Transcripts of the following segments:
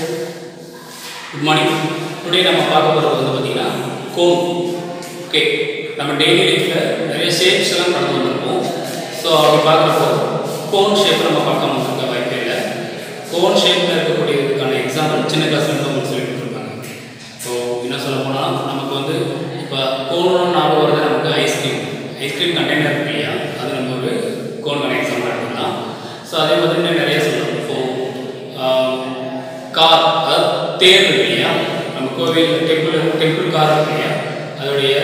Good morning. Today நம்ம பார்க்க போறது வந்து பாத்தீங்கன்னா கோன். ஓகே, நம்ம டெய்லி லைஃப்ல நிறைய ஷேப்ஸ் எல்லாம் கடந்து வந்திருப்போம். ஸோ அப்படி பார்க்குறப்போ கோன் ஷேப் நம்ம பார்க்காம இருக்க வாய்ப்பே இல்லை. கோன் ஷேப்ல இருக்கக்கூடியதுக்கான எக்ஸாம்பிள் சின்ன கிளாஸ்ல இருந்து உங்களுக்கு சொல்லி கொடுத்துருக்காங்க. ஸோ என்ன சொல்ல போனால் நமக்கு வந்து இப்போ கோன் ஞாபகம் வருது, நமக்கு ஐஸ்கிரீம் கண்டெய்னர் இருக்கு இல்லையா, அது நம்ம ஒரு கோனுக்கான எக்ஸாம்பிள் எடுத்துக்கலாம். ஸோ அதே மாதிரி நிறைய சொல்லலாம். இப்போ கார், அதாவது தேர் இருக்கு இல்லையா, நம்ம கோவில் டெம்பிள் கார் இருக்கு இல்லையா, அதோடைய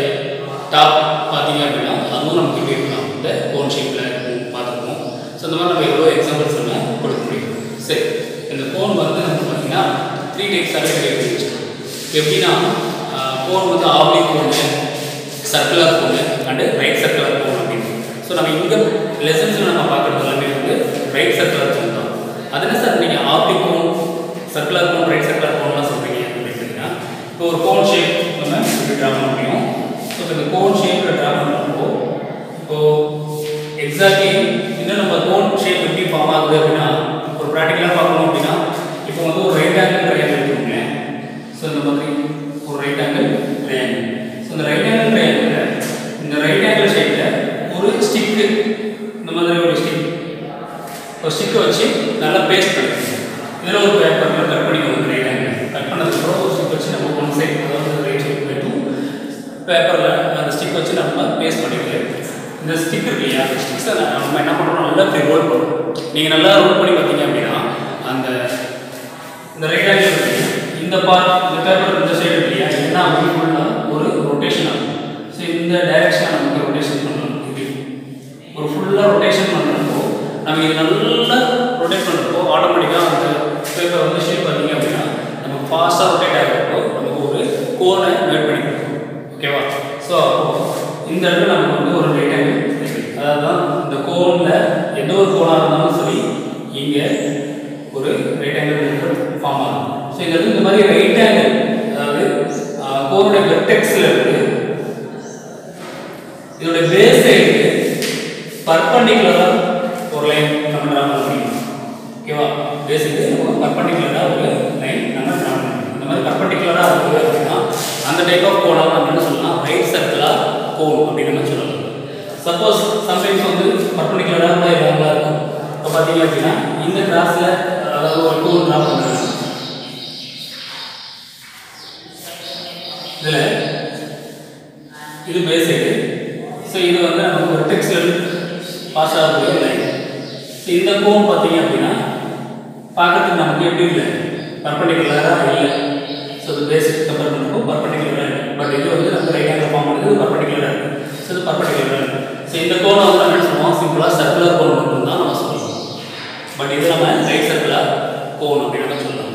டாப் பார்த்தீங்க அப்படின்னா அதுவும் நமக்கு எப்படி இருக்கலாம், இந்த கோன் ஷேப்பில் பார்த்துருக்கோம். ஸோ இந்த மாதிரி நம்ம எவ்வளோ எக்ஸாம்பிள்ஸ் நம்ம கொடுக்க முடியும். சரி, இந்த கோன் வந்து நம்ம பார்த்தீங்கன்னா 3 டைப்ஸாகவே பிரிச்சு எப்படின்னா கோன் வந்து oblique cone, circular cone and right circular cone அப்படின்னு. ஸோ நம்ம இந்த லெசன்ஸில் நம்ம பார்க்குறது எல்லாமே வந்து ரைட் சர்க்குலர் கோன் தான். அதனால் சார் நீங்கள் oblique cone, circular cone, right circular கோன்லாம் சொல்கிறீங்க அப்படின்னா, இப்போ ஒரு கோன் ஷேப் நம்ம இப்படி ட்ரா பண்ண முடியும். ஸோ இந்த கோன் ஷேப்பில் ட்ரா பண்ணுறப்போ இப்போது எக்ஸாக்ட்லி இன்னும் நம்ம கோன் ஷேப் எப்படி ஃபார்ம் ஆகுது அப்படின்னா, ஒரு ப்ராக்டிக்கலாக பார்க்கணும் அப்படின்னா, இப்போ வந்து ஒரு ரைட் ஆங்கிள் ட்ரையாங்கிள் இருக்குங்க. ஸோ இந்த மாதிரி ஒரு ரைட் ஆங்கிள் ட்ரையாங்கிள். ஸோ இந்த ரைட் ஆங்கிள் ட்ரையாங்கிளில் இந்த ரைட் ஆங்கிள் ஷேப்பில் ஒரு ஸ்டிக்கு, இந்த மாதிரி ஒரு ஸ்டிக்கை வச்சு நல்லா பேஸ்ட் பண்ணிக்கணும். இதில் ஒரு பேப்பரில் கட் பண்ணிக்கணும். ரைட் ஆங்கிள் கட் பண்ணதுக்கப்புறம் ஒரு ஸ்டிக் வச்சு நம்ம ஒன் சைட், அதாவது ரைட் சைட் போய்ட்டு பேப்பரில் அந்த ஸ்டிக் வச்சு நம்ம பேஸ்ட் பண்ணிட்டு இந்த ஸ்டிக் இருக்கு இல்லையா, அந்த ஸ்டிக்ஸை நம்ம என்ன பண்ணுறோம், நல்லா இப்படி ரோல் பண்ணுறோம். நீங்கள் நல்லா ரோல் பண்ணி பார்த்தீங்க அப்படின்னா இந்த ரைட் ஆங்கிள் இந்த பார்ட், இந்த பேப்பர் இந்த சைடு இருக்கு இல்லையா, என்ன ஃபுல்லாக ஒரு ரொட்டேஷன் ஆகும். ஸோ இந்த டைரெக்ஷனாக நமக்கு ரொட்டேஷன் பண்ணணும். இப்படி ஒரு ஃபுல்லாக ரொட்டேஷன் பண்ணுறப்போ நம்ம இது நல்லா ரொட்டேட் பண்ணுறப்போ ஆட்டோமேட்டிக்காக அந்த பேப்பர் வந்து ஷேப் பார்த்தீங்க அப்படின்னா நமக்கு ஃபாஸ்ட்டாக ரொட்டேட் ஆகிறப்போ நமக்கு ஒரு கோனை மேட் பண்ணி கொடுக்கும். ஓகேவா? ஸோ அப்போது இந்த இடத்துல நமக்கு வந்து ஒரு ரைட் ஆங்கிள், அதாவது தான் இந்த கோனில் எந்த ஒரு கோனாக இருந்தாலும் சரி இங்கே ஒரு ரைட் ஆங்கிள் ஃபார்ம் ஆகும். ஸோ இந்த மாதிரி ரைட் ஆங்கிள், அதாவது கோனுடைய வெர்டெக்ஸில் இருக்கு, இதோட பேஸ் சைடு பர்பெண்டிகுலராக ஒரு லைன் நம்ம ட்ரா பண்ண முடியும். ஓகேவா? பேஸுக்கு நம்ம பர்பெண்டிகுலராக ஒரு லைன் நம்ம ட்ரா பண்ண முடியும். இந்த மாதிரி பர்பெண்டிகுலராக இருக்குது அப்படின்னா அந்த டைப் ஆஃப் கோனை நம்ம என்ன சொல்லலாம், ரைட் சர்க்குலர் கோன் அப்படின்னு நம்ம சொல்லலாம். சப்போஸ் சம்டைம்ஸ் வந்து பர்பெண்டிகுலராக கூட இல்லாமல் இருக்கும். இப்போ பார்த்தீங்க அப்படின்னா இந்த கிராஸில் அதாவது ஒரு கோன் ட்ரா பண்ணுறாங்க, இதில் இது பேஸ் சைடு. ஸோ இது வந்து நமக்கு ஒரு டெக்ஸ்டில் பாஸ் ஆகக்கூடிய லைன். இந்த கோன் பார்த்தீங்க அப்படின்னா பார்க்கறதுக்கு நமக்கு எப்படி இல்லை, பர்பெண்டிகுலராக இல்லை. ஸோ இது பேசிக் கம்பேர் பண்ணுறப்போ பர்பெண்டிகுலராக இருக்குது. பட் இது வந்து நம்ம ரைட் ஆங்கிள் ஃபார்ம் பண்ணுறது பர்பெண்டிகுலராக இருக்குது. ஸோ இது பர்பெண்டிகுலராக இருக்குது. ஸோ இந்த கோனை வந்து நம்ம என்ன சொல்லுவோம், சிம்பிளாக சர்க்குலர் கோன் மட்டும் தான் நம்ம சொல்லுவோம். பட் இது நம்ம ரைட் சர்க்குலர் கோன் அப்படின்னு சொல்லலாம்.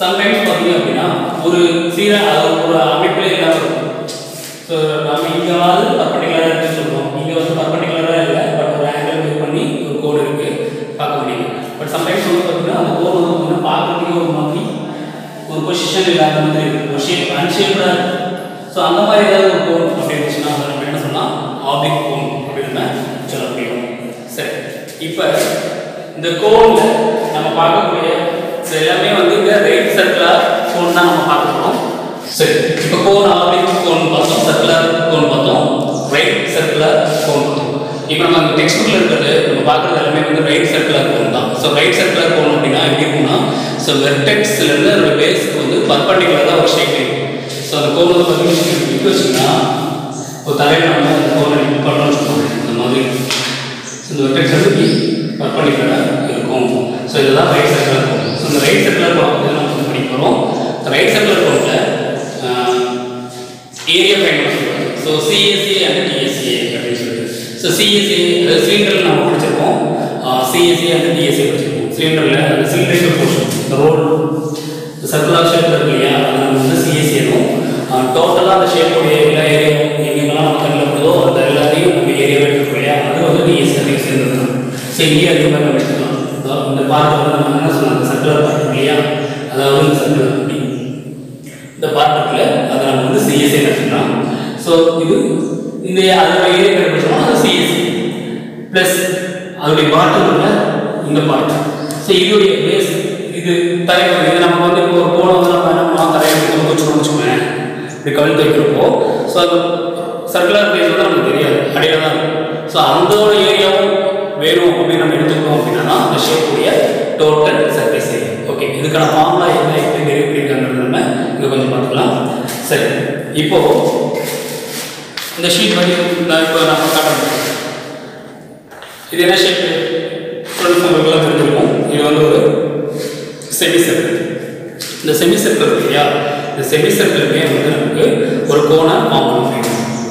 சம்டைம்ஸ் பார்த்தீங்க அப்படின்னா ஒரு சீராக ஒரு அமைப்பிலே இல்லாமல் இருக்கும். ஸோ நம்ம இங்கே வந்து பர்பெண்டிகுலராக இருக்குன்னு சொல்லுவோம், இங்கே வந்து பர்பெண்டிகுலராக இல்லை, பட் ஒரு ஆங்கிள் மேக் பண்ணி ஒரு கோடு இருக்குது பார்க்க முடியும். பட் சம்டைம்ஸ் வந்து பார்த்தீங்கன்னா அந்த கோடு வந்து பார்த்தீங்கன்னா பார்க்குறதுக்கே ஒரு மாதிரி ஒரு பொசிஷன் இல்லாத மாதிரி இருக்குது, ஒரு ஷேப் அன்ஷேப்டாக இருக்குது. ஸோ அந்த மாதிரி ஏதாவது ஒரு கோன் அப்படி இருந்துச்சுன்னா அதை நம்ம என்ன சொல்லலாம், ஆப்ளிக் கோன் அப்படின்னு நம்ம சொல்ல முடியும். சரி, இப்போ இந்த கோனில் நம்ம பார்க்கக்கூடிய எல்லாமே வந்து இந்த ரைட் சர்க்குலர் கோன் தான் நம்ம பார்க்குறோம். சரி, இப்போ கோன் ஆப்ளிக் கோன் பார்த்தோம், சர்க்குலர் கோன் பார்த்தோம், ரைட் சர்க்குலர் கோன் பார்த்தோம். இப்போ நம்ம அந்த டெக்ஸ்ட் புக்கில் இருக்கிறது நம்ம பார்க்குறது எல்லாமே வந்து ரைட் சர்க்குலர் கோன் தான். ஸோ ரைட் சர்க்குலர் கோன் அப்படின்னா எப்படி இருக்கும்னா, ஸோ வெர்டெக்ஸ்லேருந்து அதோட பேஸ்க்கு வந்து பர்பெண்டிகுலராக ஒரு ஷேப் இருக்கும். ஸோ அந்த கோன் வந்து பார்த்தீங்கன்னா இப்படி வச்சுன்னா ஒரு தலையில் நம்ம அந்த கோனை பண்ணுறோம்னு வச்சுக்கோங்க, இந்த மாதிரி இந்த வெர்டெக்ஸ் வந்து பர்பெண்டிகுலராக இருக்கும். ஸோ இதுதான் ரைட் சர்க்குலர் கோன். ஸோ இந்த ரைட் சர்க்குலர் கோன் வந்து நம்ம வந்து படிக்க போகிறோம். ரைட் சர்க்குலர் கோனில் ஏரியா ஃபைண்ட் பண்ண சொல்லுவாங்க. ஸோ சிஎஸ்ஏ அண்ட் டிஎஸ்ஏ அப்படின்னு சொல்லிட்டு. ஸோ சிஎஸ்ஏ அதாவது சிலிண்டரில் நம்ம படிச்சிருக்கோம், சிஎஸ்ஏ அண்ட் டிஎஸ்ஏ படிச்சிருக்கோம். சிலிண்டரில் அந்த சிலிண்டரிக்கல் போர்ஷன், இந்த ரோல் சர்க்குலர் ஷேப்பில் இருக்கு இல்லையா, அது நம்ம வந்து சிஎஸ்ஏனும் டோட்டலாக அந்த ஷேப்புடைய எல்லா ஏரியாவும் எங்கெங்கெல்லாம் நம்ம கண்ணில் போதோ அந்த எல்லாத்தையும் நம்ம ஏரியாவே எடுத்துக்கோ இல்லையா, அது வந்து டிஎஸ்ஏ சேர்ந்துருக்கோம். ஸோ இங்கே அதிகமாக நம்ம எடுத்துக்கலாம். இந்த பார்ட் வந்து நம்ம என்ன சொல்லலாம், சர்க்குலர் பார்ட் இல்லையா, அதாவது இந்த சர்க்குலர் இந்த பார்ட்டுக்குள்ள அதை நம்ம வந்து சிஎஸ்ஏ எடுத்துக்கலாம். ஸோ இது இந்த அதோட ஏரியா கண்டுபிடிச்சோம்னா அது சிஎஸ்ஏ ப்ளஸ் அதோடைய பாட்டுக்குள்ள இந்த பார்ட். ஸோ இதோடைய பேஸ் இது தலைவர், இதை நம்ம நம்ம வந்து இப்போ ஒரு கோணம் வந்து நம்ம என்ன பண்ணலாம், தரையை எடுத்து வச்சுக்கோங்க, இப்படி கவிழ்த்து வைக்கிறப்போ ஸோ அது சர்க்குலர் பிளேஸ் வந்து நமக்கு தெரியாது, அடையில தான் இருக்கும். ஸோ அதோட ஏரியாவும் வேணும் அப்படின்னு நம்ம எடுத்துக்கிட்டோம் அப்படின்னா அந்த ஷேப்புடைய டோட்டல் சர்ஃபேஸ் ஏரியா. ஓகே, இதுக்கான ஃபார்முலா என்ன எப்படி டெரிவ் பண்ணியிருக்காங்கிறது நம்ம இங்கே கொஞ்சம் பார்த்துக்கலாம். சரி, இப்போ இந்த ஷீட் வந்து நான் இப்போ நம்ம காட்டுறேன். இது என்ன ஷேப்பு உங்களுக்குலாம் தெரிஞ்சிருக்கும். இது வந்து ஒரு செமி சர்க்கிள். இந்த செமி சர்க்கிள் இருக்கு இல்லையா, இந்த செமி சர்க்கிளுமே வந்து நமக்கு ஒரு கோணம் ஃபார்ம் பண்ணுவோம்.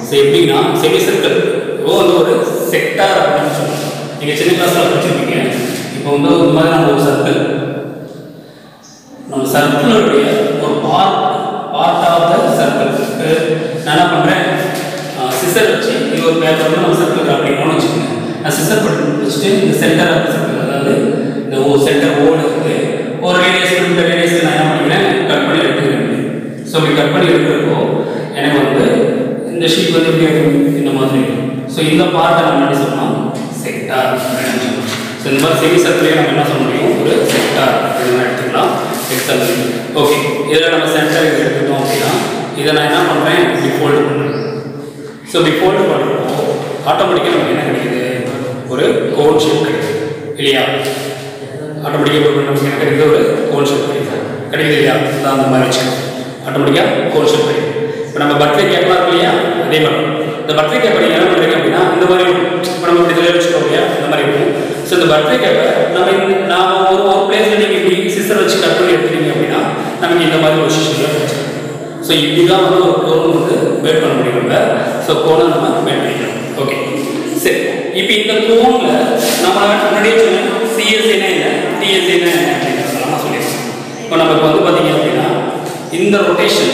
ஸோ எப்படின்னா செமி சர்க்கிள் வந்து ஒரு செக்டார் அப்படின்னு சொல்லுவாங்க. நீங்கள் சின்ன கிளாஸில் படிச்சிருப்பீங்க. இப்போ வந்து இந்த மாதிரி நம்ம ஒரு சர்க்கிள், நம்ம சர்க்கிளுடைய ஒரு பார்ட் ஆஃப் த சர்க்கிள் நான் என்ன பண்ணுறேன், சிசர் வச்சு இது ஒரு பேப்பர் வந்து நம்ம சர்க்கிள் அப்படிங்கன்னு வச்சுக்கோங்க. நான் சிசர் வச்சுட்டு இந்த சென்டர் ஆஃப் சர்க்கிள், அதாவது இந்த ஒரு சென்டர் ஓடு இருக்குது, ஒரு ரேடியஸ் இந்த ரேடியஸ் நான் என்ன பண்ணிக்கிறேன் கட் பண்ணி எடுத்துக்கிறேன். ஸோ இப்படி கட் பண்ணி எடுக்கிறப்போ எனக்கு வந்து இந்த ஷீட் வந்து எப்படி இருக்கும், இந்த மாதிரி. ஸோ இந்த பார்ட்டை நம்ம என்ன சொல்லலாம், செக்டார் அப்படின்னு சொல்லலாம். ஸோ இந்த மாதிரி செமி சர்க்கிளே நம்ம என்ன சொல்ல முடியும், ஒரு செக்டார் அப்படின்னு எடுத்துக்கலாம். எக்ஸாம்பிள். ஓகே, இதில் நம்ம சென்டர் எடுத்துக்கிட்டோம் அப்படின்னா இதை நான் என்ன பண்ணுறேன், இப்படி ஃபோல்டு பண்ணுறேன். ஸோ இப்படி ஃபோல்டு பண்ணுறப்போ ஆட்டோமேட்டிக்காக நமக்கு என்ன கிடைக்குது, ஒரு கோன் ஷேப் கிடைக்குது இல்லையா. ஆட்டோமேட்டிக்காக நமக்கு என்ன கிடைக்குது, ஒரு கோன் ஷேப் கிடைக்குது இல்லையா. அதான் அந்த மாதிரி வச்சுக்கோங்க, ஆட்டோமேட்டிக்காக கோன் ஷேப் கிடைக்குது. இப்போ நம்ம பர்த்டே கேப்லாம் இருக்கு இல்லையா, அதே மாதிரி இந்த பர்த்டே கேப்பை நீங்கள் என்ன பண்ணுறீங்க அப்படின்னா இந்த மாதிரி இப்போ நம்ம இப்படி இதில் வச்சுக்கோம் இல்லையா, இந்த மாதிரி இருக்கும். ஸோ இந்த பர்த்டே கேப்பை நாம் ஒரு பிளேஸில் நீங்கள் இப்படி சிஸ்டர் வச்சு கட் பண்ணி எடுத்துட்டீங்க அப்படின்னா நமக்கு இந்த மாதிரி ஒரு பொசிஷனில் வச்சுக்கோங்க. ஸோ இப்படி தான் வந்து ஒரு கோணம் வந்து மேட் பண்ண முடியும். ஸோ கோணம் நம்ம மேட் பண்ணிக்கலாம். ஓகே, சரி. இப்போ இந்த கோனில் நம்ம முன்னாடியே சொன்னேன் சிஎஸ்ஏனா என்ன, டிஎஸ்ஏனா என்ன அப்படிங்கிறதெல்லாம் நான் சொல்லியிருக்கேன். இப்போ நமக்கு வந்து பார்த்தீங்க அப்படின்னா இந்த ரொட்டேஷன்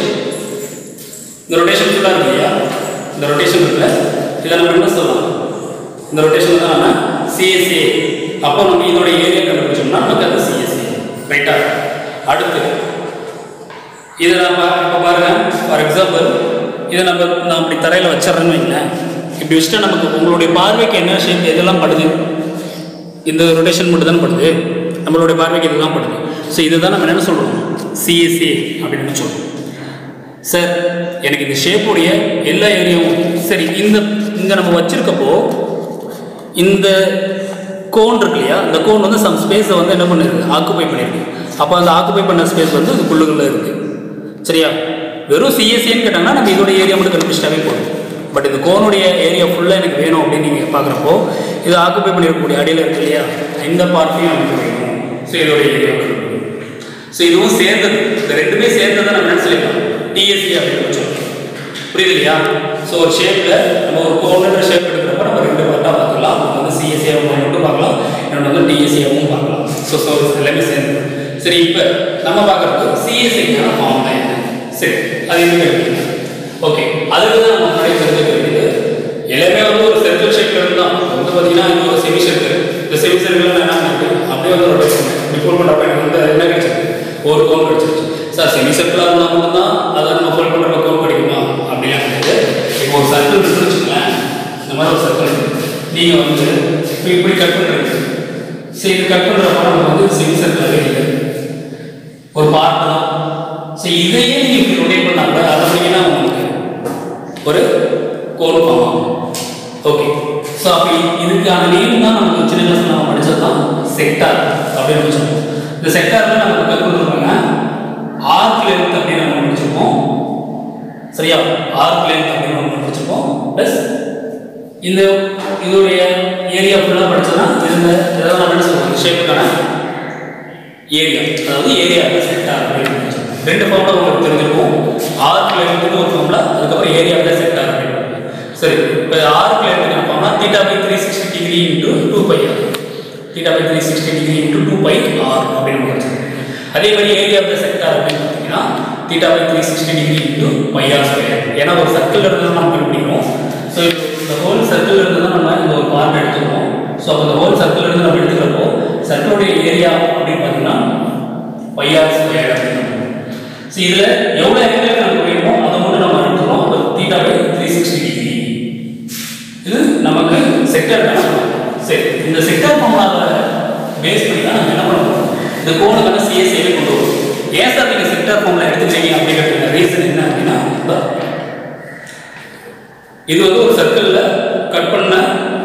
ஃபுல்லாக இருக்கு இல்லையா, இந்த ரொட்டேஷன் இருக்குல்ல, இதை நம்ம என்ன சொல்லலாம், இந்த ரொட்டேஷன் தான் நம்ம சிஎஸ்ஏ. அப்போ நம்ம இதோட ஏரியா கண்டுபிடிச்சோம்னா நமக்கு அது சிஎஸ்ஏ, ரைட்டா. அடுத்து இதை நம்ம இப்போ பாருங்க, ஃபார் எக்ஸாம்பிள் இதை நான் அப்படி தரையில் வச்சிடறேன்னு வைங்களேன். இப்படி வச்சுட்டா நமக்கு உங்களுடைய பார்வைக்கு என்ன ஷேப் எதெல்லாம் படுது, இந்த ரொட்டேஷன் மட்டும் தானே படுது, நம்மளுடைய பார்வைக்கு இதெல்லாம் படுது. ஸோ இதுதான் நம்ம என்ன சொல்கிறோம், சிஎஸ்ஏ அப்படின்னு சொல்கிறோம். சார் எனக்கு இந்த ஷேப்புடைய எல்லா ஏரியாவும் சரி, இங்கே நம்ம வச்சுருக்கப்போ இந்த கோன் இருக்கு இல்லையா, இந்த கோன் வந்து சம் ஸ்பேஸை வந்து என்ன பண்ணிருக்கு, ஆக்குபை பண்ணியிருக்கு. அப்போ அந்த ஆக்குபை பண்ண ஸ்பேஸ் வந்து இதுக்குள்ளுக்குள்ளே இருக்குது சரியா. வெறும் சிஎஸ்ஏன்னு கேட்டாங்கன்னா நம்ம இதோட ஏரியா மட்டும் கண்டுபிடிச்சிட்டாவே போதும். பட் இந்த கோனுடைய ஏரியா ஃபுல்லாக எனக்கு வேணும் அப்படின்னு நீங்கள் பார்க்குறப்போ இது ஆக்குபை பண்ணியிருக்கக்கூடிய அடியில் இருக்கு இல்லையா, இந்த பார்ட்டையும் நமக்கு வேணும். ஸோ இதோட ஏரியா, ஸோ இதுவும் சேர்ந்தது, இந்த ரெண்டுமே சேர்ந்ததை நம்ம என்ன சொல்லிக்கலாம், டிஎஸ்சி அப்படின்னு வச்சோம். புரியுது இல்லையா. ஸோ ஒரு ஷேப்பில் நம்ம ஒரு கோனுன்ற ஷேப் எடுக்கிறப்ப நம்ம ரெண்டு பார்ட்டாக பார்த்துக்கலாம். நம்ம வந்து சிஎஸ்சியாகவும் மட்டும் பார்க்கலாம், நம்ம வந்து டிஎஸ்சியாகவும் பார்க்கலாம். ஸோ எல்லாமே சேர்ந்து. சரி, இப்போ நம்ம பார்க்குறது சிஎஸ்சிக்கான ஃபார்ம் தான் என்ன. சரி, அது என்ன இருக்குது. ஓகே, அதுக்கு தான் நம்ம முன்னாடி தெரிஞ்சுக்க வேண்டியது எல்லாமே வந்து ஒரு சர்க்கிள் ஷேப்பில் இருந்தால் வந்து பார்த்தீங்கன்னா இது ஒரு செமி சர்க்கிள். இந்த செமி சர்க்கிள் என்ன இருக்குது, அப்படியே வந்து ரொட்டேட் பண்ணுறேன். இப்படி ஃபோல்ட் பண்ணுறப்ப எனக்கு வந்து என்ன கிடைச்சிருக்கு, ஒரு கோன் கிடைச்சிருச்சு. சார் செமி சர்க்கிளாக இருந்தால் மட்டும்தான் அதை நம்ம ஃபோல்ட் பண்ணுறப்ப கோன் கிடைக்குமா அப்படிலாம் கிடையாது. இப்போ ஒரு சர்க்கிள் இருக்குன்னு வச்சுக்கோங்களேன், இந்த மாதிரி ஒரு சர்க்கிள் இருக்குது, நீங்கள் வந்து இப்போ இப்படி கட் பண்ணுறீங்க. சரி, இது கட் பண்ணுறப்ப நமக்கு வந்து செமி சர்க்கிளாகவே இல்லை, ஒரு பார்ட் தான். ஸோ இதையே நீங்கள் இப்படி ரொட்டேட் பண்ணால் கூட ஆட்டோமேட்டிக்காக உங்களுக்கு ஒரு கோன் ஃபார்ம் ஆகும். ஓகே, ஸோ அப்போ இதுக்கான நேம் தான் நமக்கு சின்ன கிளாஸ் நம்ம படித்தது தான் செக்டார் அப்படின்னு வச்சுருக்கோம். இந்த செக்டாரில் நமக்கு கற்றுருப்பாங்க ஆர்க் லென்த் அப்படின்னு நம்ம முடிச்சிருக்கோம் சரியா. ஆர்க் லென்த் அப்படின்னு நம்ம முடிச்சிருக்கோம். ப்ளஸ் இந்த இதோடைய ஏரியா ஃபுல்லாக படித்தோன்னா இந்த ஏதாவது நம்ம என்ன சொல்லுவோம், ஷேப்புக்கான ஏரியா, அதாவது ஏரியா செக்டார் அப்படின்னு முடிச்சிருக்கோம். ரெண்டு ஃபார்முலா உங்களுக்கு தெரிஞ்சிருக்கும், ஆர்க் லென்த்னு ஒரு ஃபார்முலா, அதுக்கப்புறம் ஏரியா செக்டார் அப்படின்னு. சரி, இப்போ arc length formula θ/360 degree into 2π, θ/360 degree into 2πr அப்படின்னு முடிச்சிருக்கோம். அதே மாதிரி ஏரியா ஆஃப் த செக்டார் அப்படின்னு பார்த்தீங்கன்னா θ/360 டிகிரி இன்டூ πr². ஏன்னா ஒரு சர்க்கிள் இருந்து நம்ம கண்டுபிடிக்கிறோம். ஸோ இந்த ஹோல் சர்க்கிள் இருந்து தான் நம்ம இந்த ஒரு பார்ட் எடுத்துக்கிறோம். ஸோ அப்போ இந்த ஹோல் சர்க்கிள் இருந்து நம்ம எடுத்துக்கிறப்போ சர்க்கிளுடைய ஏரியா அப்படின்னு பார்த்தீங்கன்னா πr² அப்படின்னு. ஸோ இதில் எவ்வளோ ஆங்கிள் நமக்கு வேணுமோ அதை மட்டும் நம்ம எடுத்துக்கிறோம். அப்போ θ/360 டிகிரி இது நமக்கு செக்டார் தான். சரி, இந்த செக்டார் ஃபார்முலாவை பேஸ் பண்ணி தான் நம்ம என்ன பண்ணுறோம், இந்த கோனுக்கான சிஎஸ்ஏவே கொண்டு வரும். ஏன் செக்டார் ஃபார்ம்ல எடுத்துக்கிறீங்க அப்படிங்கிற ரீசன் என்ன அப்படின்னா, இது வந்து ஒரு சர்க்கிள்ல கட் பண்ண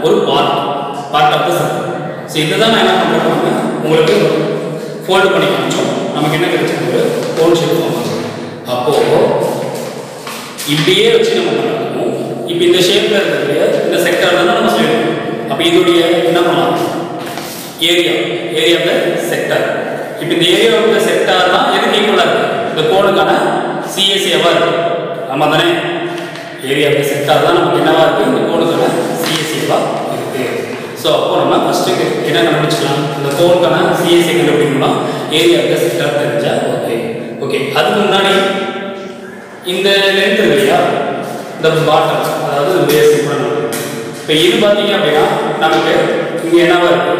ஒரு part of the circle. So இதுதான் நான் என்ன பண்ணுறேன், உங்களுக்கு ஃபோல்டு பண்ணி காமிச்சோம். நமக்கு என்ன கிடைச்சது, ஒரு கோன் ஷேப் ஃபார்ம். அப்போது இப்படியே வச்சு நம்ம பண்ணணும். இப்போ இந்த ஷேப்பில் இருக்கக்கூடிய இந்த செக்டார் தான் நம்ம சொல்லணும். அப்போ இதோடைய என்ன பண்ணலாம், ஏரியா ஆஃப் த செக்டார். இப்போ இந்த ஏரியா ஆஃப் த செக்டார் தான் எதுக்கு ஈக்குவலாக இருக்குது, இந்த கோனுக்கான சிஎஸ்ஏவாக இருக்குது. ஆமாம் தானே, ஏரியா ஆஃப் த செக்டார் தான் நமக்கு என்னவா இருக்குது, இந்த கோனுக்கான சிஎஸ்ஏவாக இருக்குது. ஸோ அப்போ நம்ம ஃபஸ்ட்டு என்ன கண்டுபிடிச்சிக்கலாம், இந்த கோனுக்கான சிஎஸ்ஏ கண்டுபிடிக்கலாம், ஏரியா ஆஃப் த செக்டார் தெரிஞ்சா ஓகே. அதுக்கு முன்னாடி இந்த லென்த் இருக்கு இல்லையா, இந்த பாட்டம், அதாவது பேஸ். இப்போ இது பார்த்தீங்க அப்படின்னா நமக்கு இங்கே என்னவா இருக்கு,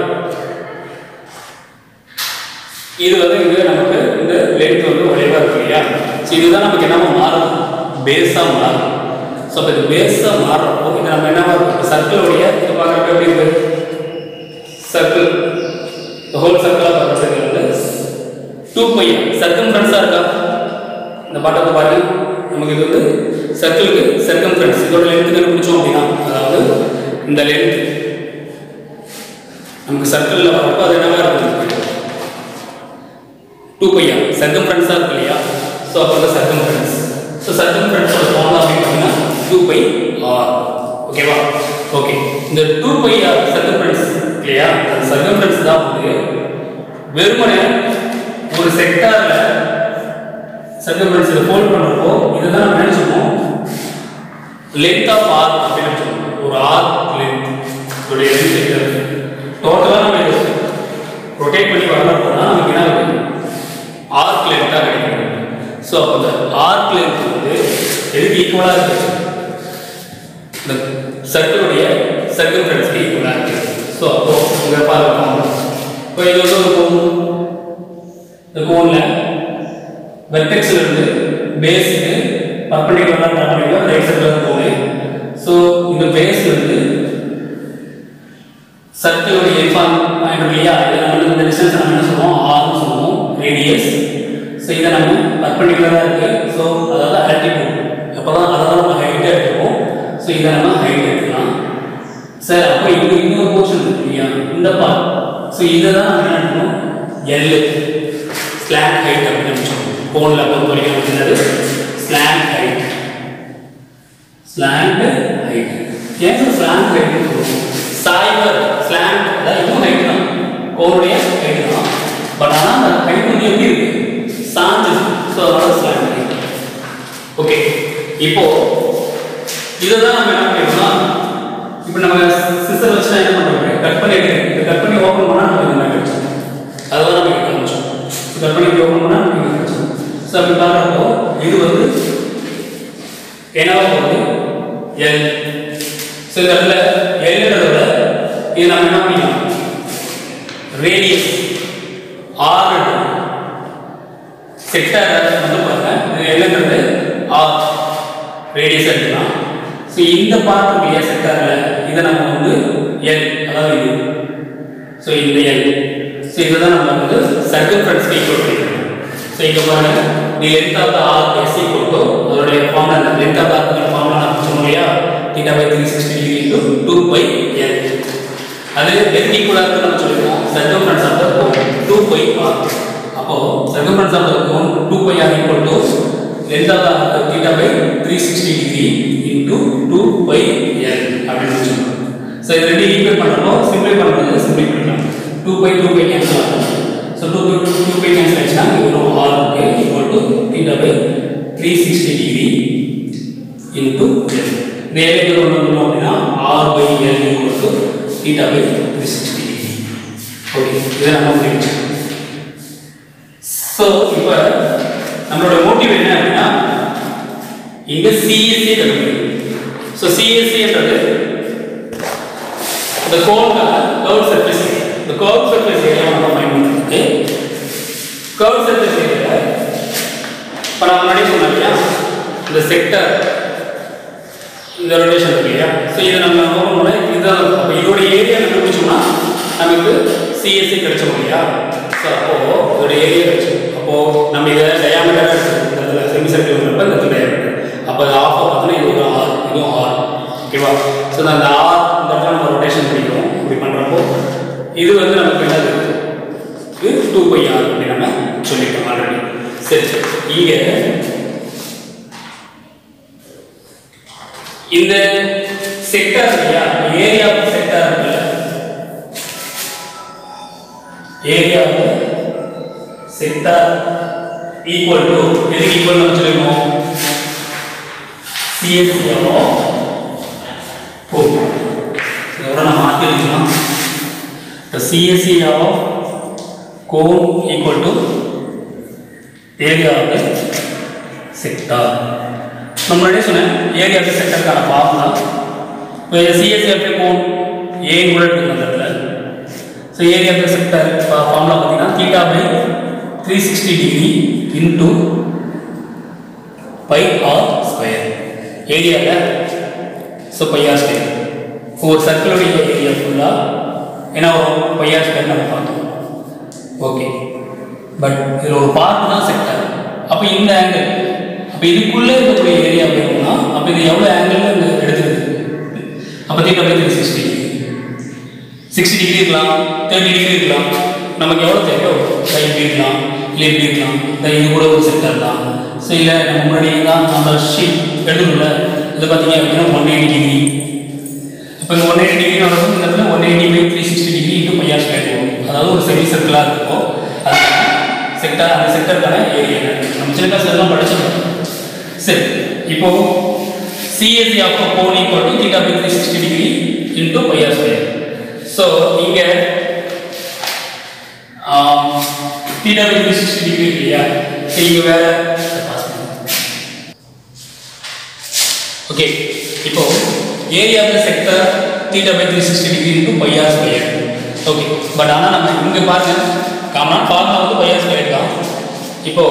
இது வந்து இங்கே நமக்கு இந்த லென்த் வந்து ஒரேவா இருக்கு இல்லையா. ஸோ இதுதான் நமக்கு என்னவா மாறும், பேஸாக மாறும். ஸோ இப்போ இது பேஸாக மாறுறப்போ இது நம்ம என்னவா இருக்கும், சர்க்கிளோடைய இது பார்க்குறப்ப எப்படி இருக்கு, சர்க்கிள் ஹோல் சர்க்கிளாக பார்க்குறது வந்து 2π சர்க்கம்ஃபரன்ஸாக இருக்கா. இந்த பாட்டத்தை பாருங்க, நமக்கு இது வந்து சர்க்கிளுக்கு சர்க்கம்ஃபரன்ஸ், இதோட லென்த் கண்டுபிடிச்சோம் அப்படின்னா, அதாவது இந்த லென்த் நமக்கு சர்க்கிளில் வரப்போ அது என்னவா இருக்குது, 2π சர்க்கம்ஃபரன்ஸாக இருக்கு இல்லையா. ஸோ அப்போ அந்த சர்க்கம்ஃபரன்ஸ், ஸோ சர்க்கம்ஃபரன்ஸோட ஃபார்முலா அப்படின்னா 2πr. ஓகேவா, ஓகே. இந்த 2πr சர்க்கம்ஃபரன்ஸ் இல்லையா, அந்த சர்க்கம்ஃபரன்ஸ் தான் வந்து வெறுமனே ஒரு செக்டார்ல சர்க்கம்ஃபரன்ஸ் இதை ஃபோல்ட் பண்ணுறப்போ இதுதான் நம்ம நினைச்சுப்போம் லென்த் ஆஃப் ஆர்க் அப்படின்னு சொல்லுவோம். ஒரு ஆர்க் லென்த் இதோடைய லென்த் டோட்டலாக நம்ம ரொட்டேட் பண்ணி வர்றப்போ தான் நமக்கு என்ன ஆகுது, ஆர்க் லென்த்தாக கிடைக்கும். ஸோ அப்போ அந்த ஆர்க் லென்த் வந்து எதுக்கு ஈக்குவலாக இருக்குது, இந்த சர்க்கிளுடைய சர்க்கம்ஃபரன்ஸ்க்கு ஈக்குவலாக இருக்குது. ஸோ அப்போ இங்கே பார்க்கலாம், இப்போ இது வந்து ஒரு கோன், இந்த கோனில் வெர்டெக்ஸ்ல இருந்து பேஸுக்கு பர்பெண்டிகுலராக ட்ரா பண்ணிக்கலாம், ரைட் சைடில் போகுது. ஸோ இந்த பேஸ்ல இருந்து சர்க்கிளோட எல்ஃபார்ம் பாயிண்ட் இல்லையா, இதை நம்ம இந்த டிஸ்டன்ஸ் நம்ம என்ன சொல்லுவோம், ஆர்னு சொல்லுவோம், ரேடியஸ். ஸோ இதை நம்ம பர்பெண்டிகுலராக இருக்குது. ஸோ அதாவது ஆல்டிடியூட், அப்போ தான் அதை தான் நம்ம ஹைட்டாக எடுத்துப்போம். ஸோ இதை நம்ம ஹைட் எடுத்துக்கலாம் சார். அப்போ இங்கே இன்னொரு போர்ஷன் இருக்கு இல்லையா, இந்த பார்ட். ஸோ இதை தான் நம்ம என்ன எடுக்கணும், எல் ஸ்லாண்ட் ஹைட் அப்படின்னு சொல்லுவோம். கோனில் பொறுத்த வரைக்கும் அப்படின்னது ஸ்லாண்ட் ஹைட், ஸ்லாண்ட் ஹைட். ஏன் ஸ்லாண்ட் ஹைட் சொல்லுவோம், சாய்வர் ஸ்லாண்ட் தான், இன்னும் ஹைட் தான், கோனுடைய ஹைட் தான். பட் ஆனால் அந்த ஹைட் வந்து எப்படி இருக்கு, சாஞ்சு. ஸோ அதனால ஸ்லாண்ட் ஹைட். ஓகே, இப்போ இதை தான் நம்ம என்ன பண்ணிடணும்னா, இப்போ நம்ம சிசர் வச்சு என்ன பண்ணுறோம், கட் பண்ணிட்டு கட் பண்ணி ஓப்பன் பண்ணால் நமக்கு என்ன கிடைச்சோம், அதுதான் நம்ம காமிச்சோம். கட் பண்ணி ஓப்பன் பண்ணால் நமக்கு கிடைச்சோம். ஸோ அப்படி பார்க்குறப்போ இது வந்து என்னவா போகுது, எல். ஸோ இந்த இடத்துல எல்ன்றத இது நம்ம என்ன பண்ணிக்கலாம், ரேடியஸ் ஆர் செக்டார் வந்து பாருங்க, இது எல்ன்றது ஆர் ரேடியஸ் எடுக்கலாம். ஸோ இந்த பார்ட்டுடைய செக்டாரில் இதை நம்ம வந்து எல், அதாவது இது. ஸோ இந்த எல், ஸோ இதுதான் நம்ம வந்து சர்க்கம்ஃபரன்ஸ்க்கு ஈக்குவல் பண்ணிக்கிறோம். ஸோ இங்கே பாருங்க, the length of the arc is equal to அதோடைய formula, length of the arc formula நம்ம சொன்னோம் இல்லையா, θ/360 into 2πl. அது எதுக்கு ஈக்குவலாக இருக்குன்னு நம்ம சொல்லியிருக்கோம், circumference of the cone 2πr. அப்போ circumference of the cone 2πr equal to length of the arc θ/360 into 2πl அப்படின்னு சொல்லுவோம். ஸோ இது ரெண்டு ஈக்குவேட் பண்ணுறப்போ சிம்பிளை பண்ணுறது சிம்பிளை பண்ணிக்கலாம். 2π கேன்சல் ஆகும். ஸோ 2π கேன்சல் ஆச்சுன்னா இவ்வளோ ஆர் இருக்கு ஈக்குவல் டு θ/360 into l. இந்த ஏரியா கொண்டு வந்தோம் அப்படின்னா r/l ஈக்குவல் டு θ/360. ஓகே, இதை நம்ம முடிச்சு. ஸோ இப்போ நம்மளோட மோட்டிவ் என்ன அப்படின்னா, இங்கே சிஎஸ்சி கண்டுபிடிக்கும். ஸோ சிஎஸ்சின்றது இந்த கோனுக்கான கர்வ் சர்ஃபேஸ் ஏரியா. இந்த கர்வ் சர்ஃபேஸ் ஏரியா நம்ம ஃபைண்ட் பண்ணுறதுக்கு கர்வ் சர்ஃபேஸ் ஏரியா இப்போ நான் முன்னாடி சொன்னேன் இல்லையா, இந்த செக்டர் இந்த ரொட்டேஷன் இருக்கு இல்லையா. ஸோ இதை நம்ம நோக்கணும்னா இதுதான். அப்போ இதோட ஏரியா கண்டுபிடிச்சோம்னா நமக்கு சிஎஸ்சி கிடைச்சோம் இல்லையா. ஸோ அப்போது இதோட ஏரியா கிடைச்சோம். அப்போது நம்ம இதை டயாமீட்டராக செமிசர்க்கிள் இருக்கிறப்ப இந்த இடத்துல இருக்குது. அப்போ அது ஆஃப் பார்த்தோன்னா இது ஒரு ஆர், இதுவும் ஆர். ஓகேவா? ஸோ அந்த ஆர் இந்த இடத்துல நம்ம ரொட்டேஷன் பண்ணிக்கிறோம். இப்படி பண்ணுறப்போ இது வந்து நமக்கு என்னது, இது 2πr அப்படின்னு நம்ம சொல்லிட்டோம் ஆல்ரெடி. சரி, இங்கே இந்த செக்டார் இல்லையா, ஏரியா ஆஃப் செக்டார் இருக்குல்ல, area of sector equal to எதுக்கு ஈக்குவல் நம்ம சொல்லிருக்கோம், CSE ஆஃப் கோன். இதோட நம்ம மாற்றி எழுதிக்கலாம். The CSE of cone equal to area of the sector. நம்ம முன்னாடியே சொன்னேன் ஏரியா ஆஃப் தி செக்டருக்கான ஃபார்முலா. இப்போ CSE of the cone A கூட எடுத்துக்கலாம் இடத்துல. So area of the sector formula பார்த்தீங்கன்னா theta by 360 degree into pi r square. ஏரியாவில் ஸோ பை ஆர் ஸ்கொயர். ஒரு சர்க்கிளுடைய ஏரியா ஃபுல்லாக ஏன்னா ஒரு பையார் ஸ்கொயர் நம்ம பார்த்தோம். ஓகே, பட் இதில் ஒரு பார்ட் தான் செக்டர். அப்போ இந்த ஆங்கிள், அப்போ இதுக்குள்ளே இருக்கக்கூடிய ஏரியா வேணும்னா அப்போ இது எவ்வளோ ஆங்கிள் இந்த எடுத்துருது, அப்போ தீட்டா பை 360 60 டிகிரி இருக்கலாம், 30 டிகிரி இருக்கலாம். நமக்கு எவ்வளோ தேவையோ இப்படி இருக்கலாம், இல்லை இப்படி இருக்கலாம். இது கூட ஒரு செக்டர் தான். ஸோ இல்லை நம்ம முன்னாடி தான் நம்ம ஷீட் எடுக்கணும்ல, இது பார்த்தீங்க அப்படின்னா 180 டிகிரி. இப்போ இந்த 180 டிகிரி வரப்போ இந்த இடத்துல 180 by 360 degree into pi r square வரும். அதாவது ஒரு செமி சர்க்கிளாக இருக்கும். அது செக்டர், அந்த செக்டருக்கான ஏரியா நம்ம சின்ன கிளாஸ் எல்லாம் படிச்சிருக்கோம். சரி, இப்போ CSE of cone equal to theta by 360 degree into pi r square. So இங்கே தீட்டா பை 360 டிகிரி இல்லையா, ஸோ இங்கே வேற ஓகே. இப்போ area of the sector theta by 360 degree into pi r square. Okay, but ஆனால் நம்ம இங்கே பாருங்க காமனான ஃபார்முலா வந்து பையார் ஸ்கொயர் தான். இப்போ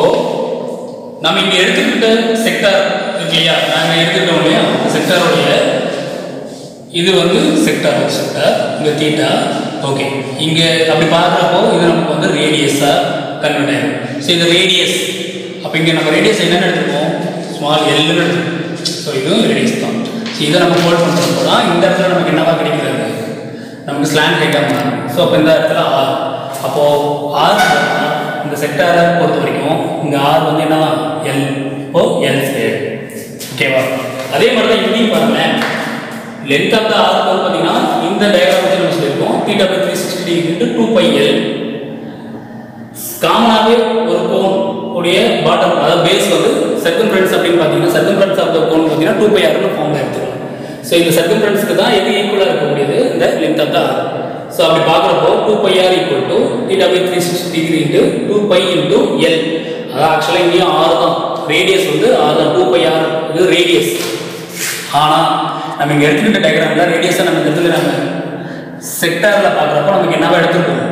நம்ம இங்கே எடுத்துக்கிட்ட செக்டர் இருக்கு இல்லையா, நாங்கள் எடுத்துக்கிட்டோம் இல்லையா, செக்டருடைய இது வந்து செக்டர் இங்கே தீட்டா. ஓகே, இங்கே அப்படி பார்க்குறப்போ இது நமக்கு வந்து ரேடியஸாக கன்வெர்ட் ஆகும். ஸோ இது ரேடியஸ். அப்போ இங்கே நம்ம ரேடியஸ் என்னென்னு எடுத்துருக்கோம், ஸ்மால் எல்லுன்னு எடுத்துருக்கோம். ஸோ இதுவும் ரேடியஸ் தான். ஸோ இதை நம்ம ஹோல்ட் பண்ணுறப்போ தான் இந்த இடத்துல நமக்கு என்னவா கிடைக்கிறது, நமக்கு ஸ்லாண்ட் ஹைட்டாக மாறும். ஸோ அப்போ இந்த இடத்துல ஆர், அப்போது ஆர் இந்த செக்டாரை பொறுத்த வரைக்கும் இந்த ஆர் வந்து என்னவா எல், ஓ எல் ஸ்கொயர். ஓகேவா? அதே மாதிரி தான் இங்கேயும் பாருங்களேன், லென்த் ஆஃப் த ஆர் வந்து பார்த்தீங்கன்னா இந்த டயக்ராம் வச்சு நம்ம சொல்லியிருக்கோம் theta by 360 degree into 2πl. காமனாகவே ஒரு கோன் உடைய பாட்டம் அதாவது பேஸ் வந்து சர்க்கம்ஃபரன்ஸ் அப்படின்னு பார்த்தீங்கன்னா சர்க்கம்ஃபரன்ஸ் ஆஃப் த கோன் பார்த்தீங்கன்னா 2πr ஃபார்ம்ல எடுத்துக்கலாம். ஸோ இந்த சர்க்கம்ஃபரன்ஸ்க்கு தான் எது ஈக்குவலாக இருக்கக்கூடியது, இந்த length of the arc. So அப்படி பார்க்குறப்போ 2πr equal to theta by 360 degree into 2π into L. அதான் ஆக்சுவலாக இங்கேயும் ஆர் தான், ரேடியஸ் வந்து ஆர் தான், 2πr இது ரேடியஸ். ஆனால் நம்ம இங்கே எடுத்துக்கிட்ட டயக்ராமில் ரேடியஸை நம்ம எடுத்துக்கிற நம்ம செக்டாரில் பார்க்குறப்போ நமக்கு என்னவா எடுத்துருக்கோம்,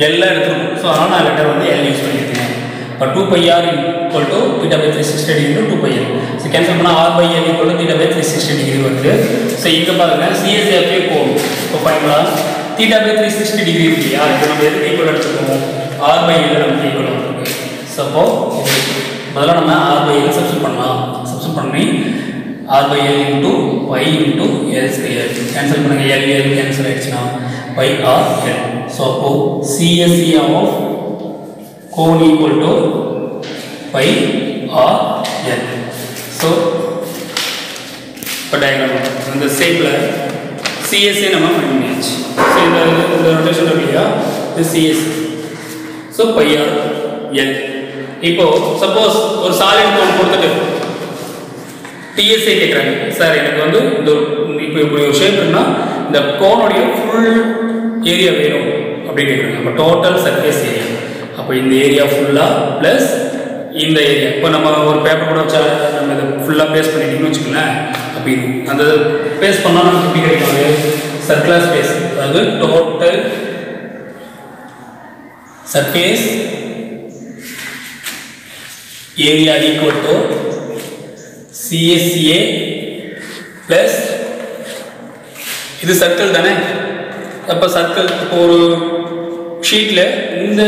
எல்லாம் எடுத்துருக்கோம். ஸோ அதனால் நான் லெட்டர் வந்து எல் யூஸ் பண்ணியிருக்கேன். இப்போ 2πr equal to theta by 360 degree into 2πl. So cancel பண்ணால் r by l equal to theta by 360 degree வருது. ஸோ இங்கே பாருங்கள் CSE அப்படியே போகும். இப்போ ஃபைனலாக தீட்டா பை 360 டிகிரி இல்லையா, இது நம்ம எதுக்கு ஈக்குவல் எடுத்துக்கோம், r பை l நமக்கு ஈக்குவல் வந்துருக்கு. ஸோ அப்போ முதல்ல நம்ம r பை l சப்ஸ்டிட் பண்ணலாம். சப்ஸ்டிட் பண்ணி r by l into y into l square cancel பண்ணுங்க, l l cancel ஆயிடுச்சுனா by r l. so அப்போ CSE of cone equal to by r l. so இப்போ diagram இந்த ஷேப்ல CSE நம்ம find பண்ணியாச்சு. so இந்த ரொட்டேஷன் இருக்குயா இது CSE. so by r l. இப்போ சப்போஸ் ஒரு சாலிட் கோன் கொடுத்துட்டு TSA கேட்குறாங்க, சார் எனக்கு வந்து இந்த இப்போ இப்படி ஒரு ஷேப் இருக்குன்னா இந்த கோனுடைய ஃபுல் ஏரியா வேணும் அப்படின்னு கேட்குறாங்க. அப்போ டோட்டல் சர்ஃபேஸ் ஏரியா, அப்போ இந்த ஏரியா ஃபுல்லாக ப்ளஸ் இந்த ஏரியா. இப்போ நம்ம ஒரு பேப்பர் கூட வச்சா நம்ம இதை ஃபுல்லாக பேஸ்ட் பண்ணிட்டீங்கன்னு வச்சுக்கோங்களேன். அப்போ இது அந்த பேஸ்ட் பண்ணால் நமக்கு எப்படி கிடைக்கும், அது சர்க்குலர் ஸ்பேஸ், அதாவது total surface area equal to CSA plus இது சர்க்கிள் தானே. அப்போ சர்க்கிள் இப்போ ஒரு ஷீட்டில் இந்த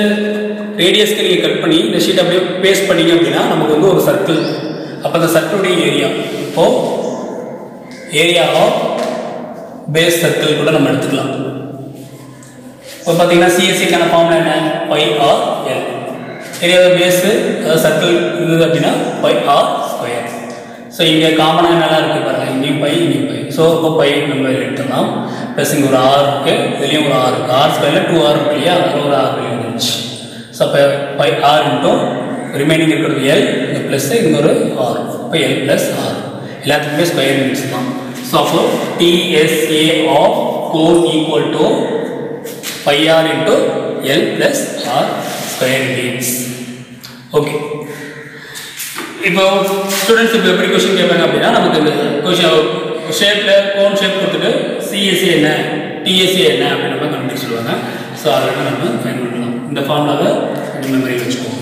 ரேடியஸ்க்கு நீங்கள் கட் பண்ணி இந்த ஷீட் அப்படியே பேஸ்ட் பண்ணிங்க அப்படின்னா நமக்கு வந்து ஒரு சர்க்கிள். அப்போ அந்த சர்க்கிளுடைய ஏரியா, இப்போது ஏரியா ஆஃப் பேஸ் சர்க்கிள் கூட நம்ம எடுத்துக்கலாம். இப்போ பார்த்தீங்கன்னா சிஎஸ்சிக்கான ஃபார்முலா என்ன? Pi r l. Area base அதாவது சர்க்கிள் இருந்தது அப்படின்னா பை ஆர் ஸ்கொயர். ஸோ இங்கே காமனாக என்னெல்லாம் இருக்குது பாருங்கள், இங்கேயும் பை இங்கேயும் பை. ஸோ இப்போ பை நம்ம எடுத்துக்கலாம். ப்ளஸ் இங்கே ஒரு ஆர் இருக்குது, இதுலேயும் ஒரு ஆர் இருக்குது. ஆர் ஸ்கொயரில் 2r இருக்கு இல்லையா, அதில் ஒரு ஆர் வெளியே வந்துருச்சு. ஸோ அப்போ பை ஆர் இன்ட்டும் ரிமைனிங் இருக்கிறது எல், இந்த ப்ளஸ்ஸு இன்னொரு ஆர். இப்போ எல் ப்ளஸ் ஆர் எல்லாத்துக்குமே ஸ்கொயர் யூனிட்ஸ் தான். ஸோ அப்போ TSA of cone equal to pi r into l plus r square units. Okay, இப்போ ஸ்டூடெண்ட்ஸ் இப்போ எப்படி கொஸ்டின் கேட்பாங்க அப்படின்னா, நமக்கு இந்த கொஸ்டின் ஷேப்பில் கோன் ஷேப் கொடுத்துட்டு சிஎஸ்சி என்ன டிஎஸ்சி என்ன அப்படின்னு நம்ம கண்டுபிடிச்சு சொல்லுவாங்க. ஸோ அதை நம்ம ஃபைன் பண்ணலாம். இந்த ஃபார்முலாவை மெமரி வச்சுக்கோங்க.